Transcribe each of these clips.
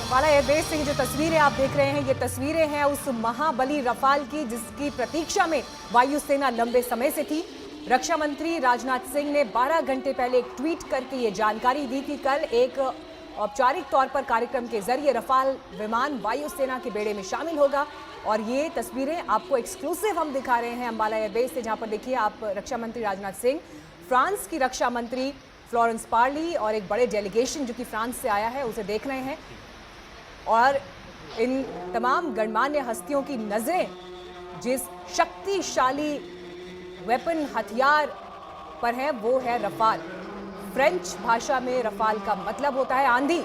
Ambala airbase से जो तस्वीरें आप देख रहे हैं, ये तस्वीरें हैं उस महाबली रफाल की जिसकी प्रतीक्षा में वायुसेना लंबे समय से थी। रक्षा मंत्री राजनाथ सिंह ने 12 घंटे पहले एक ट्वीट करके ये जानकारी दी कि कल एक औपचारिक तौर पर कार्यक्रम के जरिए रफाल विमान वायुसेना के बेड़े में शामिल होगा। और ये तस्वीरें आपको एक्सक्लूसिव हम दिखा रहे हैं अम्बाला एयरबेस से, जहां पर देखिए आप रक्षा मंत्री राजनाथ सिंह, फ्रांस की रक्षा मंत्री फ्लोरेंस पार्ली और एक बड़े डेलीगेशन जो कि फ्रांस से आया है उसे देख रहे हैं। और इन तमाम गणमान्य हस्तियों की नजरें जिस शक्तिशाली वेपन हथियार पर है वो है रफाल। फ्रेंच भाषा में रफाल का मतलब होता है आंधी।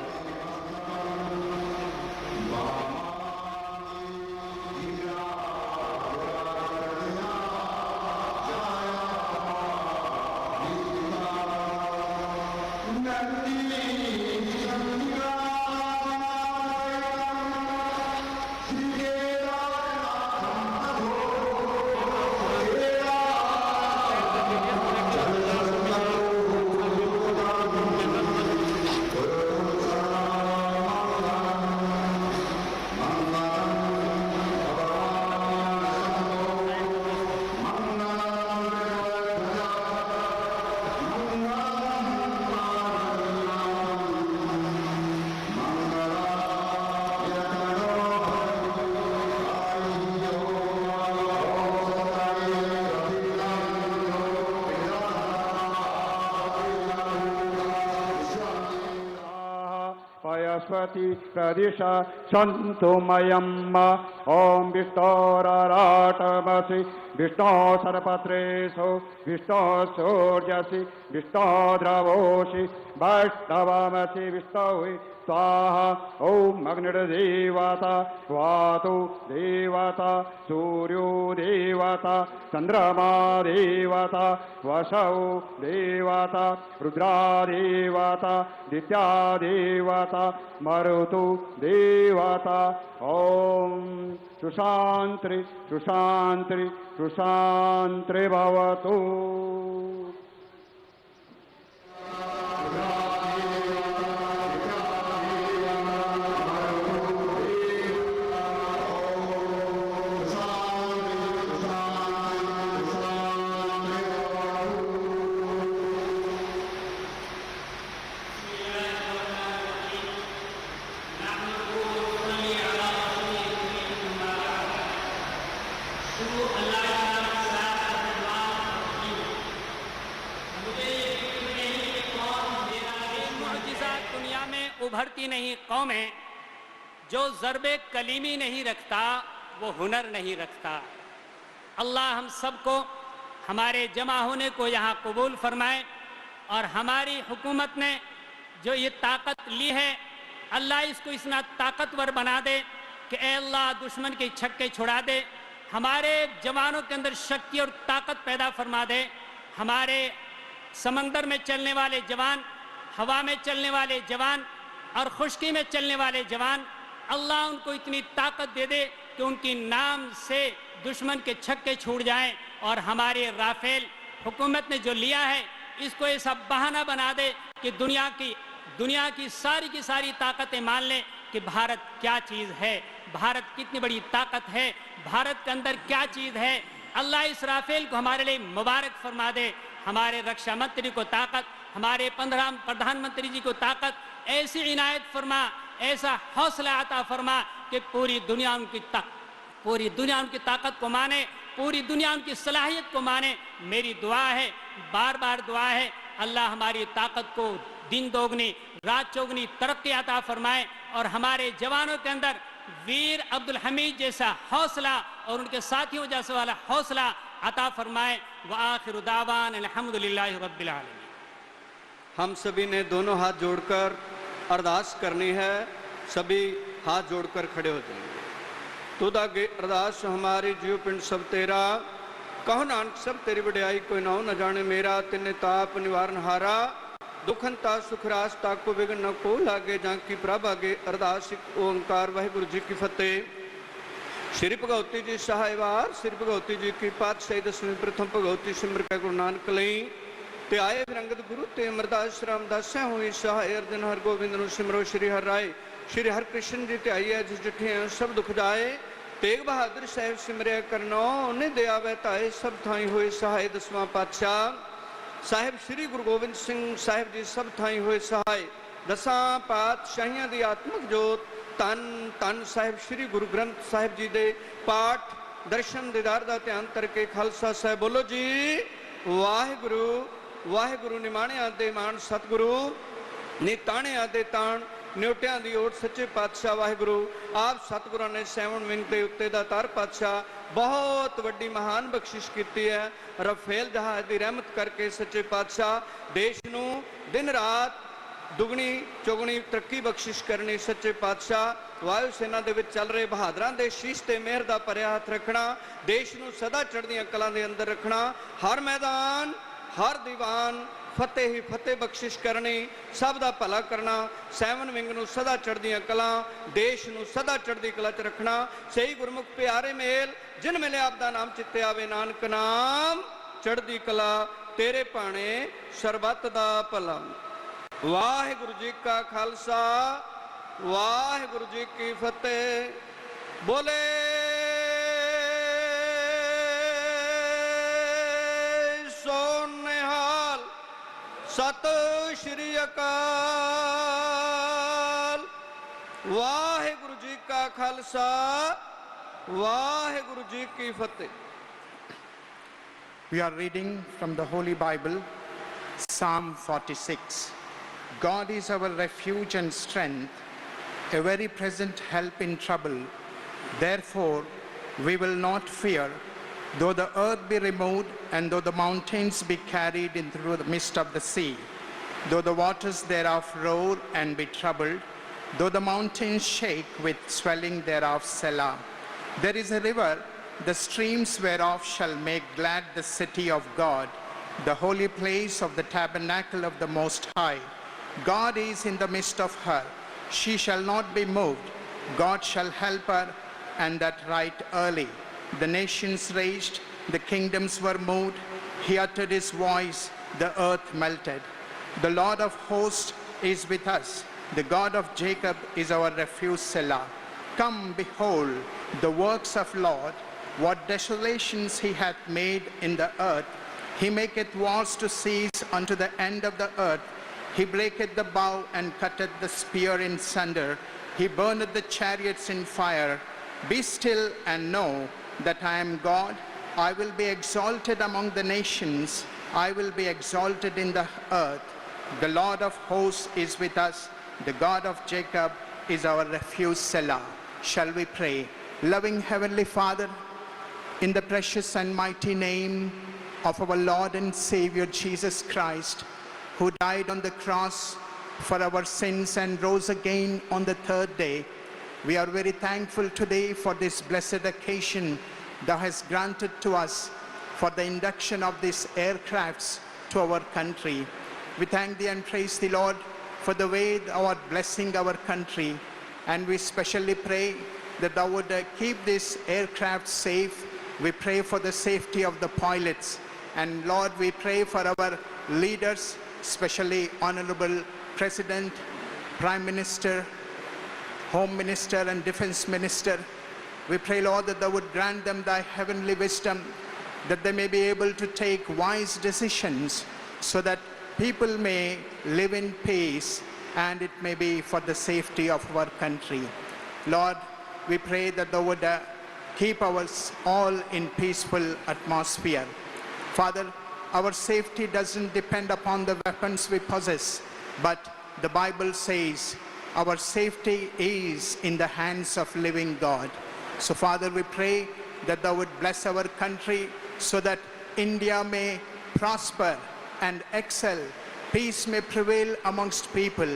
प्रदिशा सन्तुमयम् ॐ विष्णोराराटमसि विष्णो सरपत्रेषु विष्णो सूर्यसि विष्णो द्रवोषि वैष्णवमसि विष्णुहि स्वाहा। ॐ अग्निर्देवता वातु देवता सूर्यो देवता चन्द्रमा देवता वसौ देवता रुद्रा देवता दित्या देवता मरुतु देवता। ॐ सुशान्ति सुशान्ति सुशान्ति भवतु। उभरती नहीं कौमें, जो ज़र्बे कलीमी नहीं रखता वो हुनर नहीं रखता। अल्लाह हम सबको हमारे जमा होने को यहाँ कबूल फरमाए और हमारी हुकूमत ने जो ये ताकत ली है अल्लाह इसको इतना ताकतवर बना दे कि ए अल्लाह दुश्मन के छक्के छुड़ा दे, हमारे जवानों के अंदर शक्ति और ताकत पैदा फरमा दे। हमारे समंदर में चलने वाले जवान, हवा में चलने वाले जवान और खुश्की में चलने वाले जवान, अल्लाह उनको इतनी ताकत दे दे कि उनकी नाम से दुश्मन के छक्के छूट जाएं और हमारे राफेल हुकूमत ने जो लिया है इसको ऐसा बहाना बना दे कि दुनिया की सारी ताकतें मान लें कि भारत क्या चीज़ है, भारत कितनी बड़ी ताकत है, भारत के अंदर क्या चीज़ है। अल्लाह इस राफेल को हमारे लिए मुबारक फरमा दे। हमारे रक्षा मंत्री को ताकत, हमारे 15 प्रधानमंत्री जी को ताकत, ऐसी इनायत फरमा, ऐसा हौसला अता फरमा कि पूरी दुनिया उनकी ताकत को माने, पूरी दुनिया उनकी सलाहियत को माने। मेरी दुआ है, बार बार दुआ है, अल्लाह हमारी ताकत को दिन दोगुनी रात चौगुनी तरक्की अता फरमाए और हमारे जवानों के अंदर वीर अब्दुल हमीद जैसा हौसला और उनके साथियों जैसा वाला हौसला अता फरमाए। व आखिर दावान अल्हम्दुलिल्लाहि रब्बिल आलमीन। हम सभी ने दोनों हाथ जोड़कर अरदास करनी है। सभी हाथ जोड़कर खड़े हो जाएंगे। तुद अगे अरदास हमारी जीव पिंड सब तेरा, कहो नानक सब तेरी वड्याई कोई ना हो न जाने मेरा। तिन्ने ताप निवारण हारा, दुखंता सुखरास ताको विघ्न न को लागे। जाकी प्रभ आगे अरदास ओंकार वाहिगुरु जी की फतेह। श्री भगवती जी सहायवार, श्री भगवती जी की पातशाही दसवीं प्रथम भगवती सिमर के गुरु नानक लई ते आए विरंगत गुरु ते अमरदास रामदास हुई सहाय। अर्जन हर गोविंद नु सिमरो श्री हर राय। श्री हरकृष्ण जी ते आई है जिस जिठियां सब दुख जाए तेग बहादुर साहिब सिमरिया करनो उन्हें दया वहताए सब थाई हुए सहाय दसवां पातशाह साहिब श्री गुरु गोबिंद सिंह साहिब जी सब थाई हुए सहाय दसां पातशाहियां दी आत्मक जोत तन तन साहिब श्री गुरु ग्रंथ साहिब जी दे पाठ दर्शन दीदार दा ध्यान करके खालसा साहिब बोलो जी वाहिगुरु वाहिगुरु निमाणिया दे मान सतगुरु निताणिया दे ताण न्योटियां दी ओट सच्चे पातशाह वाहिगुरु आप सतगुरां ने सैवन विंग दे उत्ते दा तार पातशाह बहुत वड्डी महान बख्शिश कीती है रफेल जहाज दी रहमत करके सच्चे पातशाह देश नूं दिन रात दुगनी चौगनी तरक्की बख्शिश करनी सच्चे पातशाह वायु सेना दे विच चल रहे बहादरां दे शीश ते मेहर दा भरिया हथ रखना देश नूं सदा चढ़दियां कलां दे अंदर रखना हर मैदान हर दीवान फतेह ही फतेह बख्शिश करनी सब दा भला करना सैवन विंग नूं सदा चढ़दियां कलां देश नूं सदा चढ़दी कला च रखना सही गुरमुख प्यारे मेल जिन मिले आप दा नाम चित्ते आवे नानक नाम चढ़दी कला तेरे भाणे सरबत दा भला वाहिगुरु जी का खालसा वाहिगुरु जी की फतेह बोले सत श्री अकाल वाहिगुरु जी का खालसा वाहिगुरु जी की फतेह। We are reading from the Holy Bible, Psalm 46. God is our refuge and strength, a very present help in trouble. Therefore, we will not fear, though the earth be removed, and though the mountains be carried in through the midst of the sea, though the waters thereof roar and be troubled, though the mountains shake with swelling thereof, Selah. There is a river, the streams whereof shall make glad the city of God, the holy place of the tabernacle of the Most High. God is in the midst of her. She shall not be moved. God shall help her, and that right early. The nations raged, the kingdoms were moved. He uttered his voice, the earth melted. The Lord of hosts is with us. The God of Jacob is our refuge, Selah. Come, behold the works of Lord, what desolations he hath made in the earth. He maketh wars to cease unto the end of the earth. He breaketh the bow and cutteth the spear in sunder. He burneth the chariots in fire. Be still and know that I am God. I will be exalted among the nations. I will be exalted in the earth. The Lord of hosts is with us. The God of Jacob is our refuge, Selah. Shall we pray? Loving Heavenly Father, in the precious and mighty name of our Lord and Savior Jesus Christ, who died on the cross for our sins and rose again on the third day, we are very thankful today for this blessed occasion Thou hast granted to us for the induction of these aircrafts to our country. We thank Thee and praise Thee, Lord, for the way Thou art blessing our country. And we specially pray that Thou would keep this aircraft safe. We pray for the safety of the pilots. And Lord, we pray for our leaders, especially Honorable President, Prime Minister, Home Minister and Defense Minister. We pray, Lord, that Thou would grant them Thy heavenly wisdom, that they may be able to take wise decisions so that people may live in peace and it may be for the safety of our country. Lord, we pray that Thou would keep us all in peaceful atmosphere. Father, our safety doesn't depend upon the weapons we possess, but the Bible says our safety is in the hands of living God. So Father, we pray that Thou would bless our country so that India may prosper and excel, peace may prevail amongst people,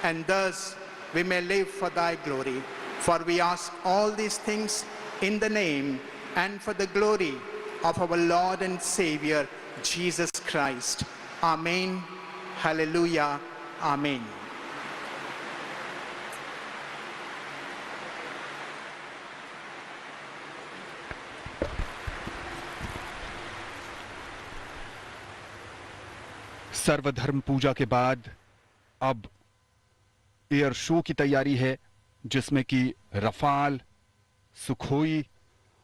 and thus we may live for Thy glory. For we ask all these things in the name and for the glory of our Lord and Savior, Jesus Christ. Amen. Hallelujah. Amen. सर्वधर्म पूजा के बाद अब air show की तैयारी है जिसमें कि Rafale, Sukhoi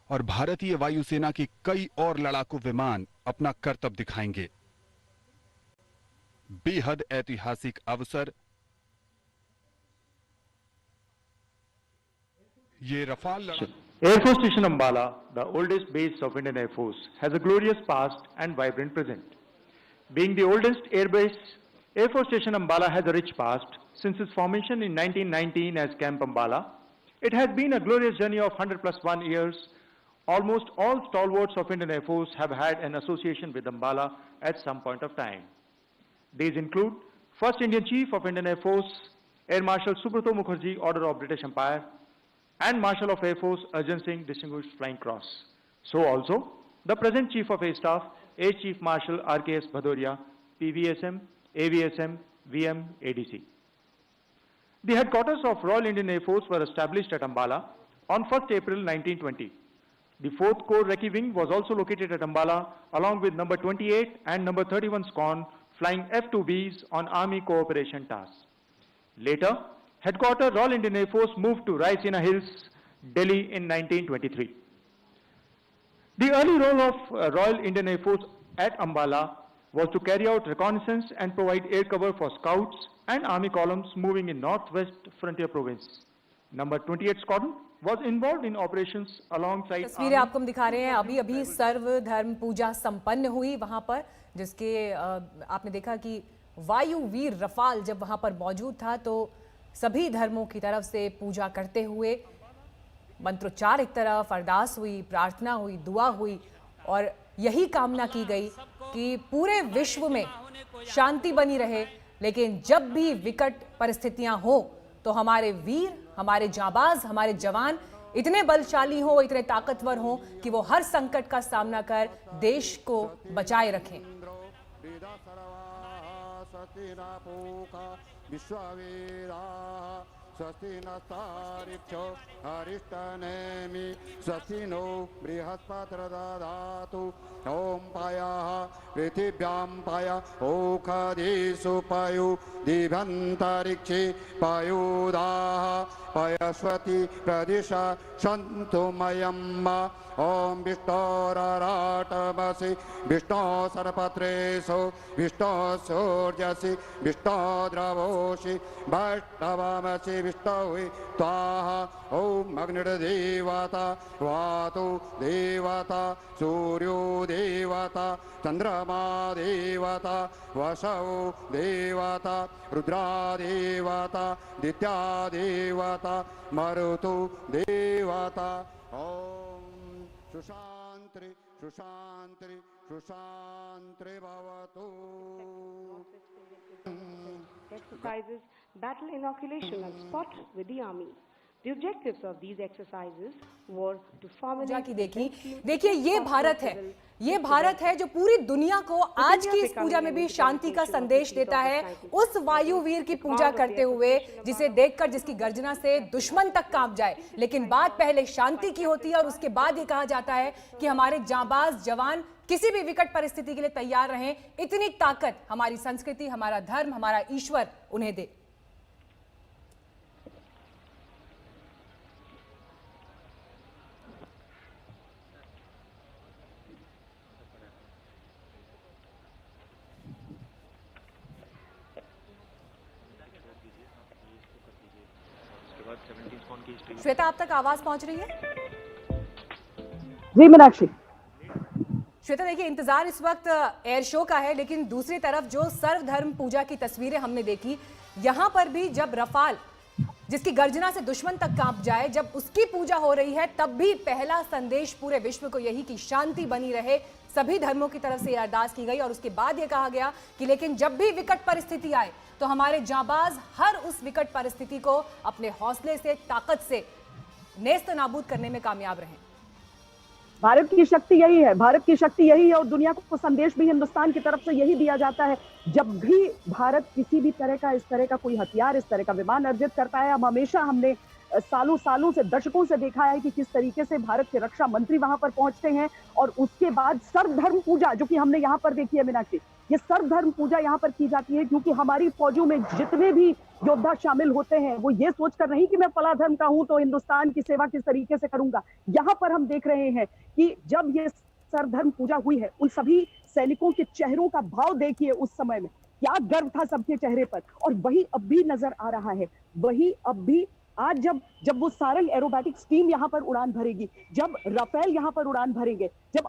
और भारतीय वायुसेना के कई और लड़ाकू विमान अपना करतब दिखाएंगे। बेहद ऐतिहासिक अवसर। ये रफाल लड़ाकू Air Force Station Ambala, the oldest base of Indian Air Force, has a glorious past and vibrant present. Being the oldest air base, Air Force Station Ambala has a rich past. Since its formation in 1919 as Camp Ambala, it has been a glorious journey of 100+1 years. Almost all stalwarts of Indian Air Force have had an association with Ambala at some point of time. These include First Indian Chief of Indian Air Force, Air Marshal Subrata Mukherjee, Order of British Empire, and Marshal of Air Force Arjun Singh, Distinguished Flying Cross. So also, the present Chief of Air Staff, Air Chief Marshal R.K.S. Bhadoria, PVSM, AVSM, VM, ADC. The headquarters of Royal Indian Air Force were established at Ambala on 1st April 1920. The 4th Corps Recce Wing was also located at Ambala along with number 28 and number 31 Squadron flying F-2Bs on Army cooperation tasks. Later, Headquarters Royal Indian Air Force moved to Raisina Hills, Delhi in 1923. The early role of Royal Indian Air Force at Ambala was to carry out reconnaissance and provide air cover for scouts and army columns moving in northwest frontier province. Number 28 Squadron was involved in operations alongside तस्वीरें आपको हम दिखा रहे हैं। अभी अभी सर्वधर्म पूजा संपन्न हुई वहां पर, जिसके आपने देखा कि वायुवीर रफाल जब वहां पर मौजूद था तो सभी धर्मों की तरफ से पूजा करते हुए मंत्रोच्चार एक तरफ, अरदास हुई, प्रार्थना हुई, दुआ हुई और यही कामना की गई कि पूरे विश्व में शांति बनी रहे। लेकिन जब भी विकट परिस्थितियां हो तो हमारे वीर, हमारे जाबाज, हमारे जवान इतने बलशाली हो, इतने ताकतवर हो कि वो हर संकट का सामना कर देश को बचाए रखें। स्वस्ति नस्तारिभ्यो अरिष्टनेमि स्वस्ति नो बृहस्पतिर्दधातु ॐ पायाः पृथिव्यां पाया ओखदिषु पयु दिव्यन्तरिक्षे पयुदाः पयस्वति प्रदिशा सन्तु मयम् ॐ विष्णोरराटमसि विष्णो सरपत्रेषु विष्णो सूर्यसि विष्णो द्रवोषि वैष्णवमसि विष्णवे स्वाहा ॐ अग्निर्देवता वातु देवता सूर्यो देवता चन्द्रमा देवता वसौ देवता रुद्रा देवता दित्या देवता मरुतु देवता ॐ सुशान्ति सुशान्ति सुशान्ति भवतु। Exercises, battle inoculation and spot with the army. The objectives of these exercises were to formulate की देखिए ये भारत है, ये भारत है जो पूरी दुनिया को आज की इस पूजा में भी शांति का संदेश देता है। उस वायुवीर की पूजा करते हुए जिसे देखकर, जिसकी गर्जना से दुश्मन तक कांप जाए। लेकिन बात पहले शांति की होती है और उसके बाद ये कहा जाता है कि हमारे जांबाज जवान किसी भी विकट परिस्थिति के लिए तैयार रहें। इतनी ताकत हमारी संस्कृति, हमारा धर्म, हमारा ईश्वर उन्हें दे। श्वेता, आप तक आवाज पहुंच रही है? जी मीनाक्षी। श्वेता, देखिए इंतजार इस वक्त एयर शो का है, लेकिन दूसरी तरफ जो सर्वधर्म पूजा की तस्वीरें हमने देखी, यहां पर भी जब रफाल जिसकी गर्जना से दुश्मन तक कांप जाए, जब उसकी पूजा हो रही है, तब भी पहला संदेश पूरे विश्व को यही कि शांति बनी रहे। सभी धर्मों की तरफ से अरदास की गई और उसके बाद यह कहा गया कि लेकिन जब भी विकट परिस्थिति आए तो हमारे जांबाज हर उस विकट परिस्थिति को अपने हौसले से, ताकत से नेस्त नाबूद करने में कामयाब रहे। भारत की शक्ति यही है, भारत की शक्ति यही है और दुनिया को संदेश भी हिंदुस्तान की तरफ से यही दिया जाता है। जब भी भारत किसी भी तरह का, इस तरह का कोई हथियार, इस तरह का विमान अर्जित करता है, हमने सालों सालों से, दशकों से देखा है कि किस तरीके से भारत के रक्षा मंत्री वहां पर पहुंचते हैं और उसके बाद सर्वधर्म पूजा जो कि हमने यहाँ पर देखी है मीनाक्षी, ये सर्वधर्म पूजा यहाँ पर की जाती है क्योंकि हमारी फौजों में जितने भी योद्धा शामिल होते हैं वो ये सोचकर नहीं कि मैं फला धर्म का हूं तो हिंदुस्तान की सेवा किस तरीके से करूंगा। यहाँ पर हम देख रहे हैं कि जब ये सर्वधर्म पूजा हुई है, उन सभी सैनिकों के चेहरों का भाव देखिए उस समय में, क्या गर्व था सबके चेहरे पर। और वही अब भी नजर आ रहा है, वही अब भी आज जब वो सारंग एरोबैटिक्स टीम यहाँ पर उड़ान भरेगी, जब राफेल यहाँ पर उड़ान भरेंगे, जब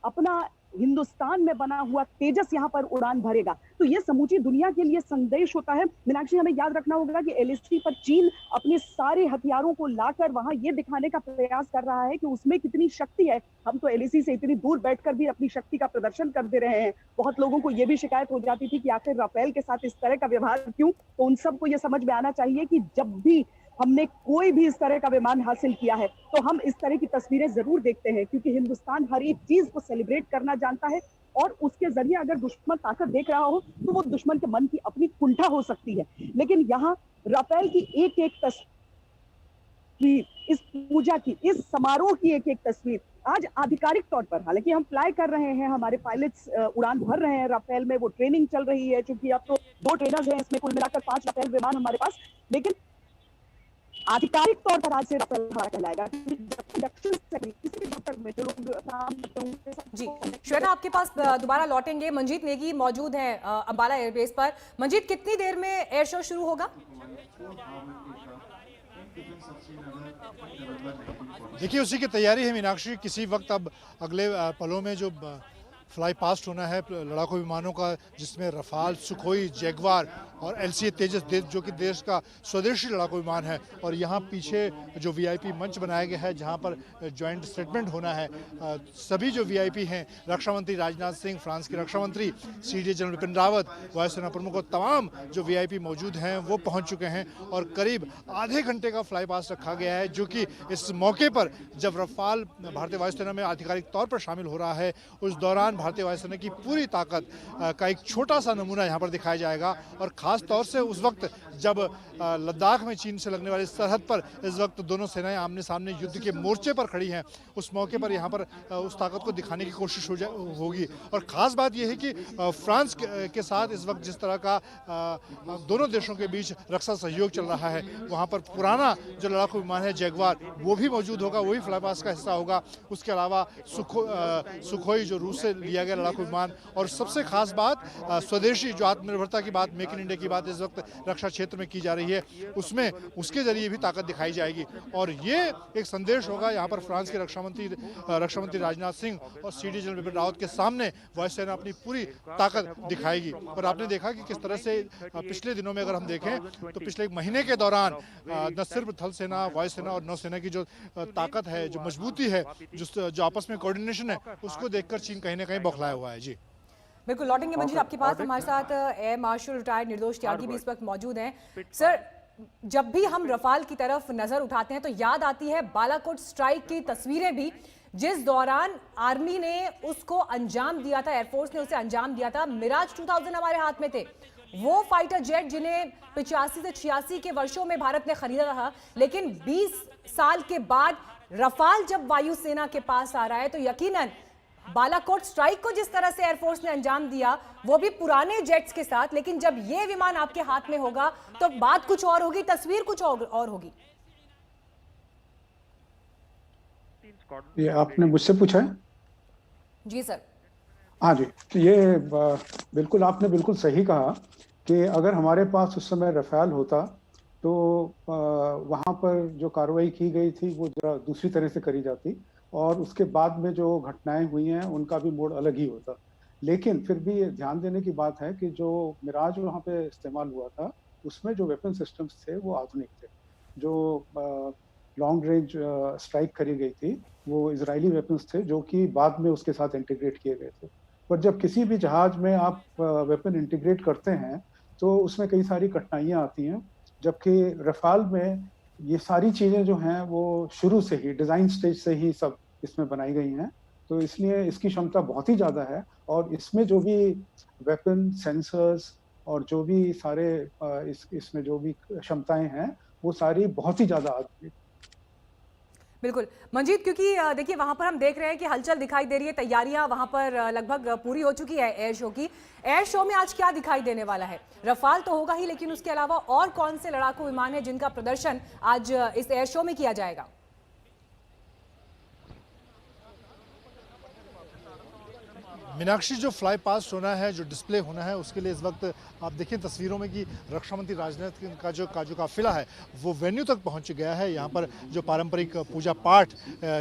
अपना हिंदुस्तान में बना हुआ तेजस यहाँ पर उड़ान भरेगा, तो ये समूची दुनिया के लिए संदेश होता है। मीनाक्षी, हमें याद रखना होगा कि LAC पर चीन अपने सारे हथियारों को लाकर वहां ये दिखाने का प्रयास कर रहा है कि उसमें कितनी शक्ति है। हम तो LAC से इतनी दूर बैठकर भी अपनी शक्ति का प्रदर्शन कर दे रहे हैं। बहुत लोगों को ये भी शिकायत हो जाती थी कि आखिर राफेल के साथ इस तरह का व्यवहार क्यों। तो उन सबको ये समझ में आना चाहिए कि जब भी हमने कोई भी इस तरह का विमान हासिल किया है तो हम इस तरह की तस्वीरें जरूर देखते हैं, क्योंकि हिंदुस्तान हर एक चीज को सेलिब्रेट करना जानता है और उसके जरिए अगर दुश्मन ताकत देख रहा हो तो वो दुश्मन के मन की अपनी कुंठा हो सकती है। लेकिन यहाँ राफेल की एक एक तस्वीर, इस पूजा की, इस समारोह की एक एक तस्वीर आज आधिकारिक तौर पर, हालांकि हम फ्लाई कर रहे हैं, हमारे पायलट्स उड़ान भर रहे हैं राफेल में, वो ट्रेनिंग चल रही है, चूंकि अब तो 2 ट्रेनर्स हैं, इसमें कुल मिलाकर 5 राफेल विमान हमारे पास, लेकिन आधिकारिक तौर पर आज से राफेल हमारा कहलाएगा। जी श्वेता, आपके पास दोबारा लौटेंगे। मंजीत नेगी मौजूद हैं अंबाला एयरबेस पर। मंजीत, कितनी देर में एयर शो शुरू होगा? देखिए, उसी की तैयारी है मीनाक्षी। किसी वक्त अब अगले पलों में जो फ्लाई पास्ट होना है लड़ाकू विमानों का, जिसमें रफाल, सुखोई, जैगवार और LCA तेजस जो कि देश का स्वदेशी लड़ाकू विमान है। और यहाँ पीछे जो VIP मंच बनाया गया है जहाँ पर जॉइंट स्टेटमेंट होना है, सभी जो VIP हैं, रक्षा मंत्री राजनाथ सिंह, फ्रांस के रक्षा मंत्री CDA जनरल बिपिन रावत, वायुसेना प्रमुख और तमाम जो VIP मौजूद हैं वो पहुँच चुके हैं। और करीब आधे घंटे का फ्लाई पास्ट रखा गया है, जो कि इस मौके पर जब रफाल भारतीय वायुसेना में आधिकारिक तौर पर शामिल हो रहा है, उस दौरान भारतीय वायुसेना की पूरी ताकत का एक छोटा सा नमूना यहाँ पर दिखाया जाएगा। और खास तौर से उस वक्त जब लद्दाख में चीन से लगने वाली सरहद पर इस वक्त दोनों सेनाएं आमने सामने युद्ध के मोर्चे पर खड़ी हैं, उस मौके पर यहाँ पर उस ताकत को दिखाने की कोशिश होगी। और ख़ास बात यह है कि फ्रांस के साथ इस वक्त जिस तरह का दोनों देशों के बीच रक्षा सहयोग चल रहा है, वहाँ पर पुराना जो लड़ाकू विमान है जैगवार, वो भी मौजूद होगा, वही फ्लाई पास्ट का हिस्सा होगा। उसके अलावा सुखोई जो रूस से लिया गया लड़ाकू विमान, और सबसे खास बात स्वदेशी जो आत्मनिर्भरता की बात, मेक इन इंडिया की बात इस वक्त रक्षा क्षेत्र में की जा रही है, उसमें उसके जरिए भी ताकत दिखाई जाएगी। और ये एक संदेश होगा यहाँ पर फ्रांस के रक्षा मंत्री राजनाथ सिंह और CDA जनरल बिपिन रावत के सामने वायुसेना अपनी पूरी ताकत दिखाएगी। और आपने देखा कि किस तरह से पिछले दिनों में अगर हम देखें तो पिछले एक महीने के दौरान न सिर्फ थल सेना, वायुसेना और नौसेना की जो ताकत है, जो मजबूती है, जो आपस में कोऑर्डिनेशन है, उसको देखकर चीन कहीं ना कहीं बौखलाया हुआ है। जी बिल्कुल, लौटेंगे मंजीत आपके पास। हमारे साथ एयर मार्शल रिटायर्ड निर्दोष त्यागी भी इस वक्त मौजूद हैं। सर, जब भी हम रफाल की तरफ नजर उठाते हैं तो याद आती है बालाकोट स्ट्राइक की तस्वीरें भी, जिस दौरान आर्मी ने उसको अंजाम दिया था, एयरफोर्स ने उसे अंजाम दिया था। मिराज 2000 हमारे हाथ में थे, वो फाइटर जेट जिन्हें 85 से 86 के वर्षों में भारत ने खरीदा था, लेकिन 20 साल के बाद रफाल जब वायुसेना के पास आ रहा है तो यकीनन बालाकोट स्ट्राइक को जिस तरह से एयरफोर्स ने अंजाम दिया, वो भी पुराने जेट्स के साथ, लेकिन जब ये विमान आपके हाथ में होगा तो बात कुछ और होगी, तस्वीर कुछ और होगी। ये आपने मुझसे पूछा है? जी सर। हाँ जी, तो ये बिल्कुल आपने बिल्कुल सही कहा कि अगर हमारे पास उस समय रफाल होता तो वहाँ पर जो कार्रवाई की गई थी वो जरा दूसरी तरह से करी जाती और उसके बाद में जो घटनाएं हुई हैं उनका भी मोड अलग ही होता। लेकिन फिर भी ये ध्यान देने की बात है कि जो मिराज वहाँ पे इस्तेमाल हुआ था उसमें जो वेपन सिस्टम्स थे वो आधुनिक थे। जो लॉन्ग रेंज स्ट्राइक करी गई थी वो इजरायली वेपन्स थे जो कि बाद में उसके साथ इंटीग्रेट किए गए थे। पर जब किसी भी जहाज में आप वेपन इंटीग्रेट करते हैं तो उसमें कई सारी कठिनाइयाँ आती हैं, जबकि रफाल में ये सारी चीज़ें जो हैं वो शुरू से ही डिज़ाइन स्टेज से ही सब इसमें बनाई गई हैं, तो इसलिए इसकी क्षमता बहुत ही ज़्यादा है। और इसमें जो भी वेपन सेंसर्स और जो भी सारे इसमें जो भी क्षमताएं हैं वो सारी बहुत ही ज़्यादा आगे है। बिल्कुल मंजीत, क्योंकि देखिए वहां पर हम देख रहे हैं कि हलचल दिखाई दे रही है, तैयारियां वहां पर लगभग पूरी हो चुकी है एयर शो की। एयर शो में आज क्या दिखाई देने वाला है? रफाल तो होगा ही, लेकिन उसके अलावा और कौन से लड़ाकू विमान है जिनका प्रदर्शन आज इस एयर शो में किया जाएगा? मीनाक्षी, जो फ्लाई पास्ट होना है, जो डिस्प्ले होना है, उसके लिए इस वक्त आप देखिए तस्वीरों में कि रक्षा मंत्री राजनाथ का जो काफिला है वो वेन्यू तक पहुंच गया है। यहाँ पर जो पारंपरिक पूजा पाठ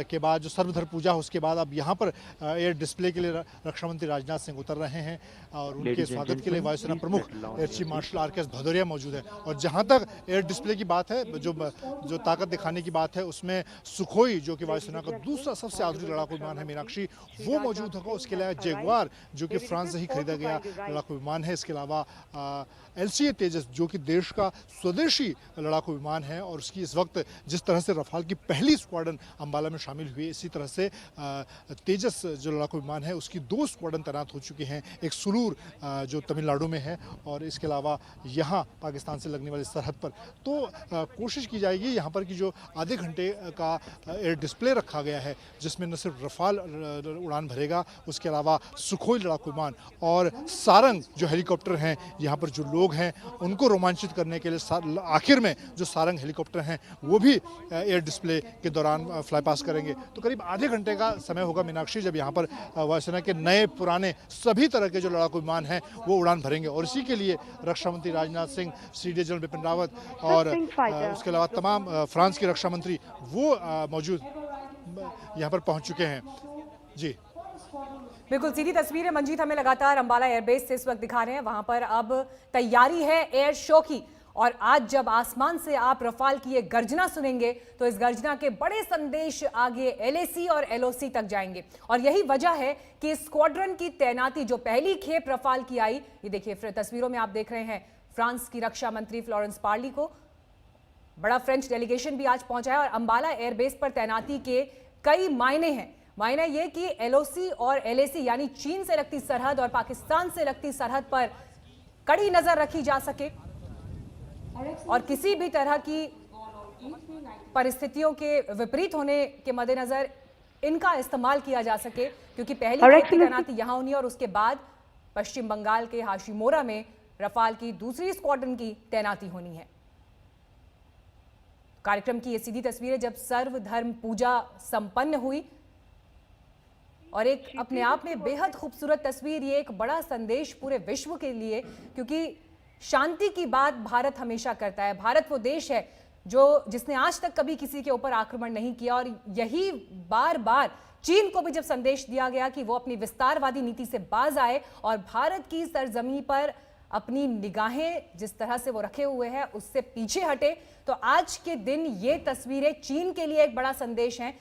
के बाद जो सर्वधर्म पूजा है, उसके बाद अब यहाँ पर एयर डिस्प्ले के लिए रक्षा मंत्री राजनाथ सिंह उतर रहे हैं और उनके स्वागत के लिए वायुसेना प्रमुख air chief marshal RKS Bhadauria मौजूद है। और जहाँ तक एयर डिस्प्ले की बात है, जो ताकत दिखाने की बात है, उसमें सुखोई जो कि वायुसेना का दूसरा सबसे आधुनिक लड़ाकू विमान है मीनाक्षी, वो मौजूद होगा। उसके अलावा जगुआर जो कि फ्रांस से ही खरीदा गया लड़ाकू विमान है। इसके अलावा LCA तेजस जो कि देश का स्वदेशी लड़ाकू विमान है और उसकी इस वक्त जिस तरह से रफाल की पहली स्क्वाड्रन अंबाला में शामिल हुई, इसी तरह से तेजस जो लड़ाकू विमान है उसकी 2 स्क्वाड्रन तैनात हो चुके हैं। एक सुलूर जो तमिलनाडु में है और इसके अलावा यहाँ पाकिस्तान से लगने वाली सरहद पर। तो कोशिश की जाएगी यहाँ पर कि जो आधे घंटे का एयर डिस्प्ले रखा गया है, जिसमें न सिर्फ रफाल उड़ान भरेगा, उसके अलावा सुखोई लड़ाकू विमान और सारंग जो हेलीकॉप्टर हैं, यहाँ पर जो लोग हैं उनको रोमांचित करने के लिए आखिर में जो सारंग हेलीकॉप्टर हैं वो भी एयर डिस्प्ले के दौरान फ्लाई पास करेंगे। तो करीब आधे घंटे का समय होगा मीनाक्षी, जब यहाँ पर वायुसेना के नए पुराने सभी तरह के जो लड़ाकू विमान हैं वो उड़ान भरेंगे। और इसी के लिए रक्षा मंत्री राजनाथ सिंह, CDS जनरल बिपिन रावत और उसके अलावा तमाम फ्रांस के रक्षा मंत्री वो मौजूद यहाँ पर पहुँच चुके हैं। जी बिल्कुल, सीधी तस्वीरें मंजीत हमें लगातार अंबाला एयरबेस से इस वक्त दिखा रहे हैं। वहां पर अब तैयारी है एयर शो की और आज जब आसमान से आप रफाल की ये गर्जना सुनेंगे तो इस गर्जना के बड़े संदेश आगे LAC और LOC तक जाएंगे। और यही वजह है कि स्क्वाड्रन की तैनाती जो पहली खेप रफाल की आई, ये देखिए तस्वीरों में आप देख रहे हैं फ्रांस की रक्षा मंत्री फ्लोरेंस पार्ली को, बड़ा फ्रेंच डेलीगेशन भी आज पहुंचा है। और अंबाला एयरबेस पर तैनाती के कई मायने हैं। मायना यह कि LOC और LAC यानी चीन से लगती सरहद और पाकिस्तान से लगती सरहद पर कड़ी नजर रखी जा सके और किसी भी तरह की परिस्थितियों के विपरीत होने के मद्देनजर इनका इस्तेमाल किया जा सके, क्योंकि पहली खेप की तैनाती यहां होनी है और उसके बाद पश्चिम बंगाल के हाशिमोरा में रफाल की दूसरी स्क्वाड्रन की तैनाती होनी है। कार्यक्रम की ये सीधी तस्वीरें जब सर्वधर्म पूजा संपन्न हुई और एक अपने आप में बेहद खूबसूरत तस्वीर, ये एक बड़ा संदेश पूरे विश्व के लिए, क्योंकि शांति की बात भारत हमेशा करता है। भारत वो देश है जिसने आज तक कभी किसी के ऊपर आक्रमण नहीं किया और यही बार बार चीन को भी जब संदेश दिया गया कि वो अपनी विस्तारवादी नीति से बाज आए और भारत की सरजमी पर अपनी निगाहें जिस तरह से वो रखे हुए हैं उससे पीछे हटे, तो आज के दिन ये तस्वीरें चीन के लिए एक बड़ा संदेश हैं,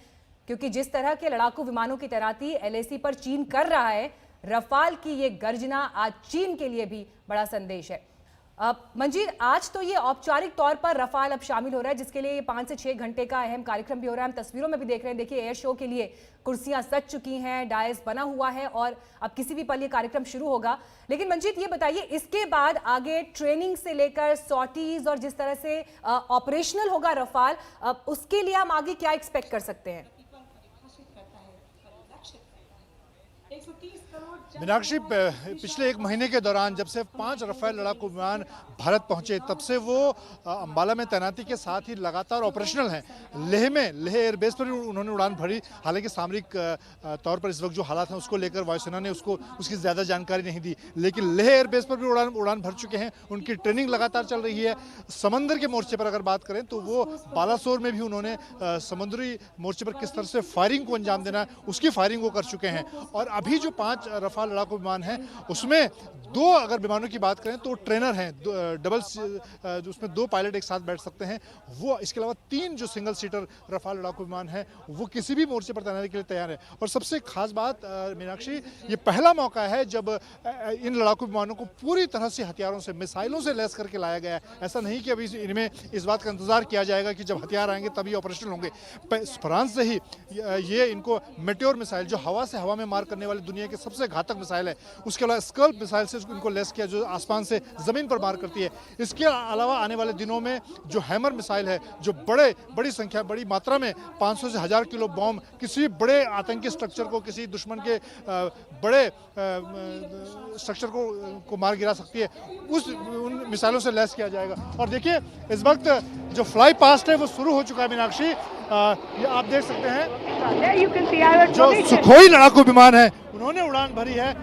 क्योंकि जिस तरह के लड़ाकू विमानों की तैनाती LAC पर चीन कर रहा है, रफाल की ये गर्जना आज चीन के लिए भी बड़ा संदेश है। मंजीत, आज तो ये औपचारिक तौर पर रफाल अब शामिल हो रहा है, जिसके लिए 5 से 6 घंटे का अहम कार्यक्रम भी हो रहा है। हम तस्वीरों में भी देख रहे हैं, देखिए एयर शो के लिए कुर्सियां सज चुकी हैं, डायस बना हुआ है और अब किसी भी पल ये कार्यक्रम शुरू होगा। लेकिन मंजीत ये बताइए, इसके बाद आगे ट्रेनिंग से लेकर सॉर्टीज और जिस तरह से ऑपरेशनल होगा रफाल, उसके लिए हम आगे क्या एक्सपेक्ट कर सकते हैं? मीनाक्षी, पिछले 1 महीने के दौरान जब से 5 रफाल लड़ाकू विमान भारत पहुंचे, तब से वो अंबाला में तैनाती के साथ ही लगातार ऑपरेशनल हैं। लेह एयरबेस पर भी उन्होंने उड़ान भरी। हालांकि सामरिक तौर पर इस वक्त जो हालात हैं उसको लेकर वायुसेना ने उसकी ज़्यादा जानकारी नहीं दी, लेकिन लेह एयरबेस पर भी उड़ान भर चुके हैं। उनकी ट्रेनिंग लगातार चल रही है। समंदर के मोर्चे पर अगर बात करें तो वो बालासोर में भी उन्होंने समुद्री मोर्चे पर किस तरह से फायरिंग को अंजाम देना है उसकी फायरिंग वो कर चुके हैं। और अभी जो 5 रफाल लड़ाकू विमान हैं उसमें 2 अगर विमानों की बात करें तो ट्रेनर हैं, डबल, उसमें 2 पायलट एक साथ बैठ सकते हैं वो। इसके अलावा 3 जो सिंगल सीटर रफाल लड़ाकू विमान हैं वो किसी भी मोर्चे पर तैनाती के लिए तैयार है। और सबसे खास बात मीनाक्षी, ये पहला मौका है जब इन लड़ाकू विमानों को पूरी तरह से हथियारों से, मिसाइलों से लैस करके लाया गया है। ऐसा नहीं कि अभी इनमें इस बात का इंतजार किया जाएगा कि जब हथियार आएंगे तभी ऑपरेशनल होंगे। फ्रांस से ही ये इनको मेट्योर मिसाइल, जो हवा से हवा में मार करने वाली दुनिया के सबसे घातक घातक मिसाइल है। उसके अलावा स्कल्प मिसाइल से इनको लेस किया जो आसमान से ज़मीन पर मार करती है। इसके अलावा आने वाले दिनों में जो हैमर मिसाइल है जो बड़ी मात्रा में 500 से 1000 किलो बॉम्ब किसी बड़े आतंकी स्ट्रक्चर को, किसी दुश्मन के बड़े स्ट्रक्चर को मार गिरा सकती है, उन मिसाइलों से लैस किया जाएगा। और देखिए इस वक्त जो फ्लाई पास्ट है वो शुरू हो चुका है मीनाक्षी। ये आप देख सकते हैं जो सुखोई लड़ाकू विमान है उन्होंने उड़ान भरी है।